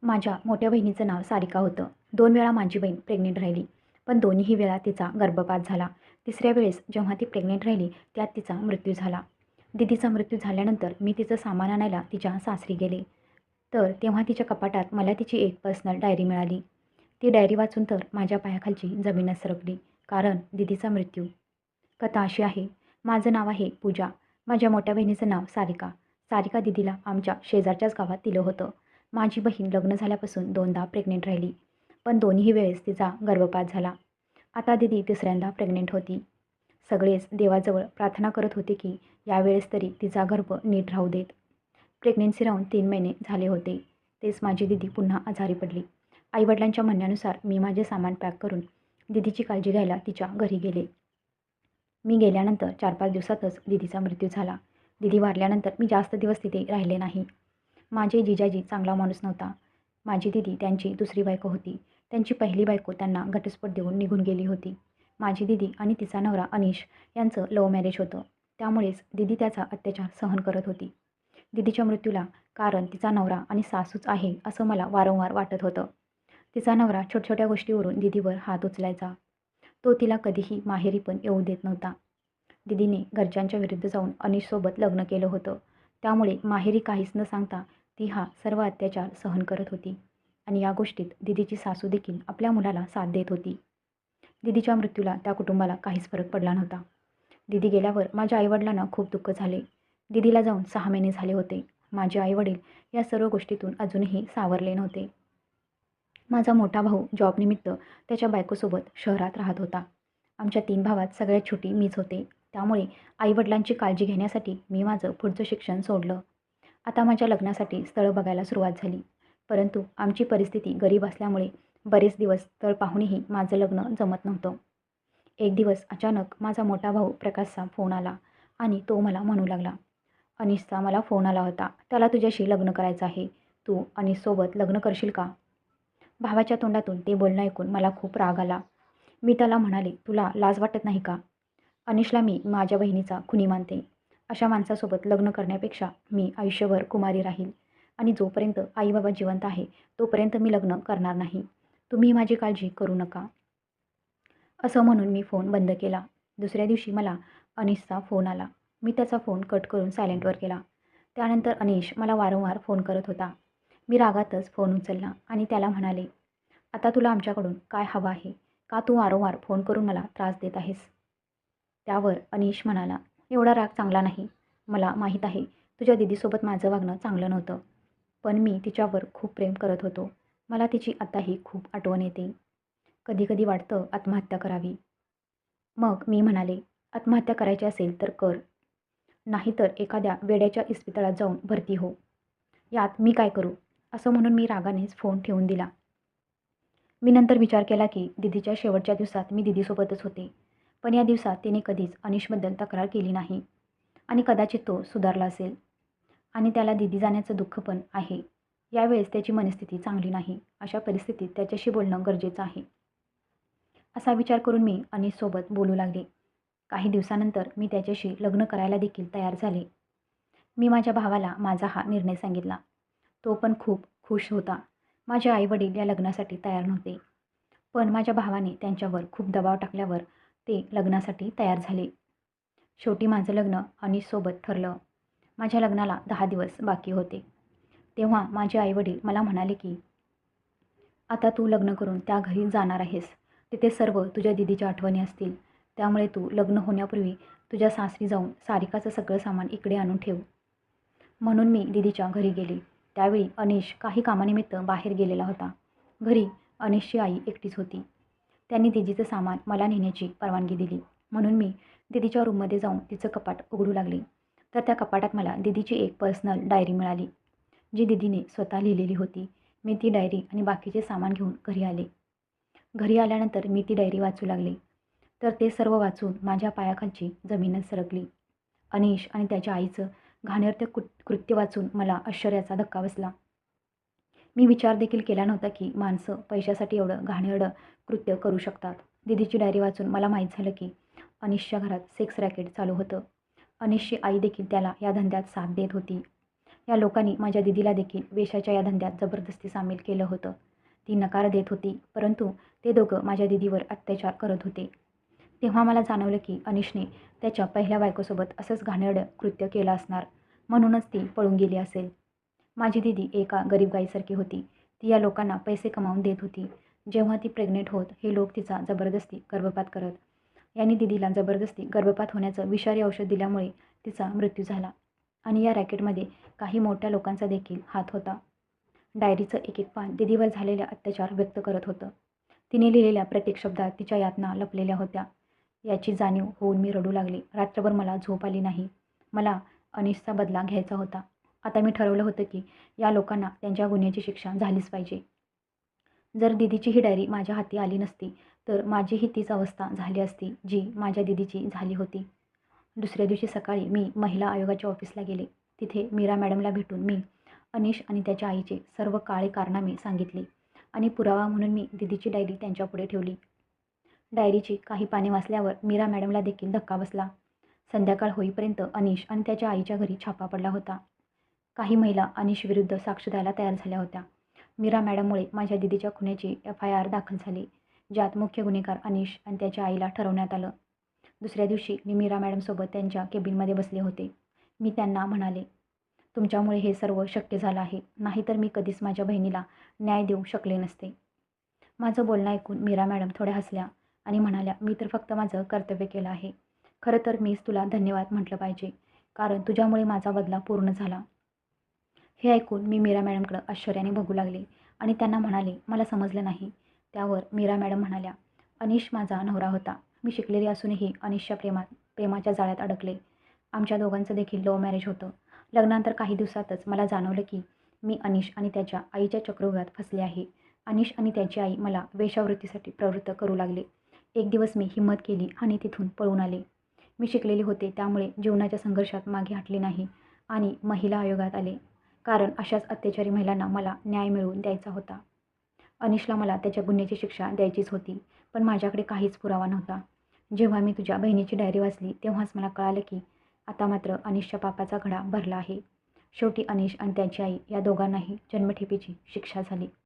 माझ्या मोठ्या बहिणीचं नाव सारिका होतं. 2 वेळा माझी बहीण प्रेग्नंट राहिली. पण दोन्हीही वेळा तिचा गर्भपात झाला. तिसऱ्या वेळेस जेव्हा ती प्रेग्नंट राहिली त्यात तिचा मृत्यू झाला. दीदीचा मृत्यू झाल्यानंतर मी तिचं सामान आणायला तिच्या सासरी गेले. तर तेव्हा तिच्या कपाटात मला तिची एक पर्सनल डायरी मिळाली. ती डायरी वाचून तर माझ्या पायाखालची जमीनच सरकली. कारण दीदीचा मृत्यू. कथा अशी आहे. माझं नाव आहे पूजा. माझ्या मोठ्या बहिणीचं नाव सारिका. सारिका दीदीला आमच्या शेजारच्याच गावात दिलं होतं. माझी बहीण लग्न झाल्यापासून 2दा प्रेग्नेंट राहिली. पण दोन्ही वेळेस तिचा गर्भपात झाला. आता दीदी तिसऱ्यांदा प्रेग्नेंट होती. सगळेच देवाजवळ प्रार्थना करत होते की यावेळेस तरी तिचा गर्भ नीट राहू देत. प्रेग्नेन्सी राहून 3 महिने झाले होते. तेच माझी दीदी पुन्हा आजारी पडली. आईवडिलांच्या म्हणण्यानुसार मी माझे सामान पॅक करून दीदीची काळजी घ्यायला तिच्या घरी गेले. मी गेल्यानंतर 4-5 दिवसातच दीदीचा मृत्यू झाला. दीदी वारल्यानंतर मी जास्त दिवस तिथे राहिले नाही. माझे जिजाजी चांगला माणूस नव्हता. माझी दीदी त्यांची दुसरी बायको होती. त्यांची पहिली बायको त्यांना घटस्फोट देऊन निघून गेली होती. माझी दीदी आणि तिचा नवरा अनिश यांचं लव्ह मॅरेज होतं. त्यामुळेच दीदी त्याचा अत्याचार सहन करत होती. दीदीच्या मृत्यूला कारण तिचा नवरा आणि सासूच आहे असं मला वारंवार वाटत होतं. तिचा नवरा छोट्या गोष्टीवरून दीदीवर हात उचलायचा. तो तिला कधीही माहेरी पण येऊ देत नव्हता. दीदीने घरच्यांच्या विरुद्ध जाऊन अनिशसोबत लग्न केलं होतं. त्यामुळे माहेरी काहीच न सांगता ती हा सर्व अत्याचार सहन करत होती. आणि या गोष्टीत दीदीची सासू देखील आपल्या मुलाला साथ देत होती. दीदीच्या मृत्यूला त्या कुटुंबाला काहीच फरक पडला नव्हता. दीदी गेल्यावर माझ्या आईवडिलांना खूप दुःख झाले. दीदीला जाऊन 6 महिने झाले होते. माझे आईवडील या सर्व गोष्टीतून अजूनही सावरले नव्हते. माझा मोठा भाऊ जॉबनिमित्त त्याच्या बायकोसोबत शहरात राहत होता. आमच्या 3 भावात सगळ्यात छोटी मीच होते. त्यामुळे आईवडिलांची काळजी घेण्यासाठी मी माझं पुढचं शिक्षण सोडलं. आता माझ्या लग्नासाठी स्थळं बघायला सुरुवात झाली. परंतु आमची परिस्थिती गरीब असल्यामुळे बरेच दिवस स्थळ पाहूनही माझं लग्न जमत नव्हतं. एक दिवस अचानक माझा मोठा भाऊ प्रकाशचा फोन आला आणि तो मला म्हणू लागला, "अनिशचा मला फोन आला होता. त्याला तुझ्याशी लग्न करायचं आहे. तू अनिशसोबत लग्न करशील का?" भावाच्या तोंडातून ते बोलणं ऐकून मला खूप राग आला. मी त्याला म्हणाले, "तुला लाज वाटत नाही का? अनिशला मी माझ्या बहिणीचा खुनी मानते. अशा माणसासोबत लग्न करण्यापेक्षा मी आयुष्यभर कुमारी राहील आणि जोपर्यंत आई-बाबा जिवंत आहे तोपर्यंत मी लग्न करणार नाही. तुम्ही माझी काळजी करू नका." असं म्हणून मी फोन बंद केला. दुसऱ्या दिवशी मला अनिशचा फोन आला. मी त्याचा फोन कट करून सायलेंटवर केला. त्यानंतर अनिश मला वारंवार फोन करत होता. मी रागातच फोन उचलला आणि त्याला म्हणाले, "आता तुला आमच्याकडून काय हवं आहे? का तू वारंवार फोन करून मला त्रास देत आहेस?" त्यावर अनिश म्हणाला, "एवढा राग चांगला नाही. मला माहीत आहे तुझ्या दीदीसोबत माझं वागणं चांगलं नव्हतं. पण मी तिच्यावर खूप प्रेम करत होतो. मला तिची आताही खूप आठवण येते. कधी-कधी वाटतं आत्महत्या करावी." मग मी म्हणाले, "आत्महत्या करायची असेल तर कर. नाहीतर एखाद्या वेड्याच्या इस्पितळात जाऊन भरती हो. यात मी काय करू?" असं म्हणून मी रागानेच फोन ठेवून दिला. मी नंतर विचार केला की दीदीच्या शेवटच्या दिवसात मी दीदीसोबतच होते. पण या दिवसात तिने कधीच अनिशबद्दल तक्रार केली नाही आणि कदाचित तो सुधारला असेल आणि त्याला दीदी जाण्याचं दुःख पण आहे. यावेळेस त्याची मनस्थिती चांगली नाही. अशा परिस्थितीत त्याच्याशी बोलणं गरजेचं आहे. असा विचार करून मी अनिशसोबत बोलू लागले. काही दिवसानंतर मी त्याच्याशी लग्न करायला देखील तयार झाले. मी माझ्या भावाला माझा हा निर्णय सांगितला. तो पण खूप खुश होता. माझे आई-वडील या लग्नासाठी तयार नव्हते. पण माझ्या भावाने त्यांच्यावर खूप दबाव टाकल्यावर ते लग्नासाठी तयार झाले. शेवटी माझं लग्न अनिशसोबत ठरलं. माझ्या लग्नाला 10 दिवस बाकी होते. तेव्हा माझे आई-वडील मला म्हणाले की, "आता तू लग्न करून त्या घरी जाणार आहेस. तिथे सर्व तुझ्या दीदीच्या आठवणी असतील. त्यामुळे तू लग्न होण्यापूर्वी तुझ्या सासरी जाऊन सारिकाचं सगळं सामान इकडे आणून ठेव." म्हणून मी दीदीच्या घरी गेले. त्यावेळी अनिश काही कामानिमित्त बाहेर गेलेला होता. घरी अनिशची आई एकटीच होती. त्यांनी दीदीचं सामान मला नेण्याची परवानगी दिली. म्हणून मी दीदीच्या रूममध्ये जाऊन तिचं कपाट उघडू लागले. तर त्या कपाटात मला दीदीची एक पर्सनल डायरी मिळाली, जी दीदीने स्वतः लिहिलेली होती. मी ती डायरी आणि बाकीचे सामान घेऊन घरी आले. घरी आल्यानंतर मी ती डायरी वाचू लागले. तर ते सर्व वाचून माझ्या पायाखालची जमीनच सरकली. अनिश आणि त्याच्या आईचं घाणेरडं कृत्य वाचून मला आश्चर्याचा धक्का बसला. मी विचार देखील केला नव्हता की माणसं पैशासाठी एवढं घाणेरडं कृत्य करू शकतात. दीदीची डायरी वाचून मला माहीत झालं की अनिशच्या घरात सेक्स रॅकेट चालू होतं. अनिशची आई देखील त्याला या धंद्यात साथ देत होती. या लोकांनी माझ्या दिदीला देखील वेश्याच्या या धंद्यात जबरदस्ती सामील केलं होतं. ती नकार देत होती, परंतु ते दोघं माझ्या दिदीवर अत्याचार करत होते. तेव्हा मला जाणवलं की अनिशने त्याच्या पहिल्या बायकोसोबत असंच घाणेरडं कृत्य केलं असणार, म्हणूनच ती पळून गेली असेल. माझी दिदी एका गरीब गाईसारखी होती. ती या लोकांना पैसे कमावून देत होती. जेव्हा ती प्रेग्नेंट होत, हे लोक तिचा जबरदस्ती गर्भपात करत. यांनी दिदीला जबरदस्ती गर्भपात होण्याचं विषारी औषध दिल्यामुळे तिचा मृत्यू झाला. आणि या रॅकेटमध्ये काही मोठ्या लोकांचा देखील हात होता. डायरीचं एक एक पान दिदीवर झालेल्या अत्याचार व्यक्त करत होतं. तिने लिहिलेल्या प्रत्येक शब्दात तिच्या यातना लपलेल्या होत्या. याची जाणीव होऊन मी रडू लागले. रात्रभर मला झोप आली नाही. मला अनिशचा बदला घ्यायचा होता. आता मी ठरवलं होतं की या लोकांना त्यांच्या गुन्ह्याची शिक्षा झालीच पाहिजे. जर दिदीची ही डायरी माझ्या हाती आली नसती, तर माझीही तीच अवस्था झाली असती, जी माझ्या दिदीची झाली होती. दुसऱ्या दिवशी सकाळी मी महिला आयोगाच्या ऑफिसला गेले. तिथे मीरा मॅडमला भेटून मी अनिश आणि त्याच्या आईचे सर्व काळे कारनामे सांगितले आणि पुरावा म्हणून मी दिदीची डायरी त्यांच्यापुढे ठेवली. डायरीची काही पाने वाचल्यावर मीरा मॅडमला देखील धक्का बसला. संध्याकाळ होईपर्यंत अनिश आणि त्याच्या आईच्या घरी छापा पडला होता. काही महिला अनिश विरुद्ध साक्ष द्यायला तयार झाल्या होत्या. मीरा मॅडममुळे माझ्या दिदीच्या खुनाची FIR दाखल झाली, ज्यात मुख्य गुन्हेगार अनिश आणि त्याच्या आईला ठरवण्यात आलं. दुसऱ्या दिवशी मी मीरा मॅडमसोबत त्यांच्या केबिनमध्ये बसले होते. मी त्यांना म्हणाले, तुमच्यामुळे हे सर्व शक्य झालं आहे, नाहीतर मी कधीच माझ्या बहिणीला न्याय देऊ शकले नसते. माझं बोलणं ऐकून मीरा मॅडम थोड्या हसल्या आणि म्हणाल्या, मी तर फक्त माझं कर्तव्य केलं आहे. खरं तर मीच तुला धन्यवाद म्हटलं पाहिजे, कारण तुझ्यामुळे माझा बदला पूर्ण झाला. हे ऐकून मी मीरा मॅडमकडं आश्चर्याने बघू लागले आणि त्यांना म्हणाले, मला समजलं नाही. त्यावर मीरा मॅडम म्हणाल्या, अनिश माझा नवरा होता. मी शिकलेली असूनही अनिशच्या प्रेमाच्या जाळ्यात अडकले. आमच्या दोघांचं देखील लव्ह मॅरेज होतं. लग्नानंतर काही दिवसातच मला जाणवलं की मी अनिश आणि त्याच्या आईच्या चक्रव्यूहात फसले आहे. अनिश आणि त्याची आई मला वेश्यावृत्तीसाठी प्रवृत्त करू लागले. एक दिवस मी हिंमत केली आणि तिथून पळून आले. मी शिकलेले होते, त्यामुळे जीवनाच्या संघर्षात मागे हटले नाही आणि महिला आयोगात आले, कारण अशाच अत्याचारी महिलांना मला न्याय मिळवून द्यायचा होता. अनिशला मला त्याच्या गुन्ह्याची शिक्षा द्यायचीच होती, पण माझ्याकडे काहीच पुरावा नव्हता. जेव्हा मी तुझ्या बहिणीची डायरी वाचली, तेव्हाच मला कळालं की आता मात्र अनिशच्या पापाचा घडा भरला आहे. शेवटी अनिश आणि त्याची आई या दोघांनाही जन्मठेपेची शिक्षा झाली.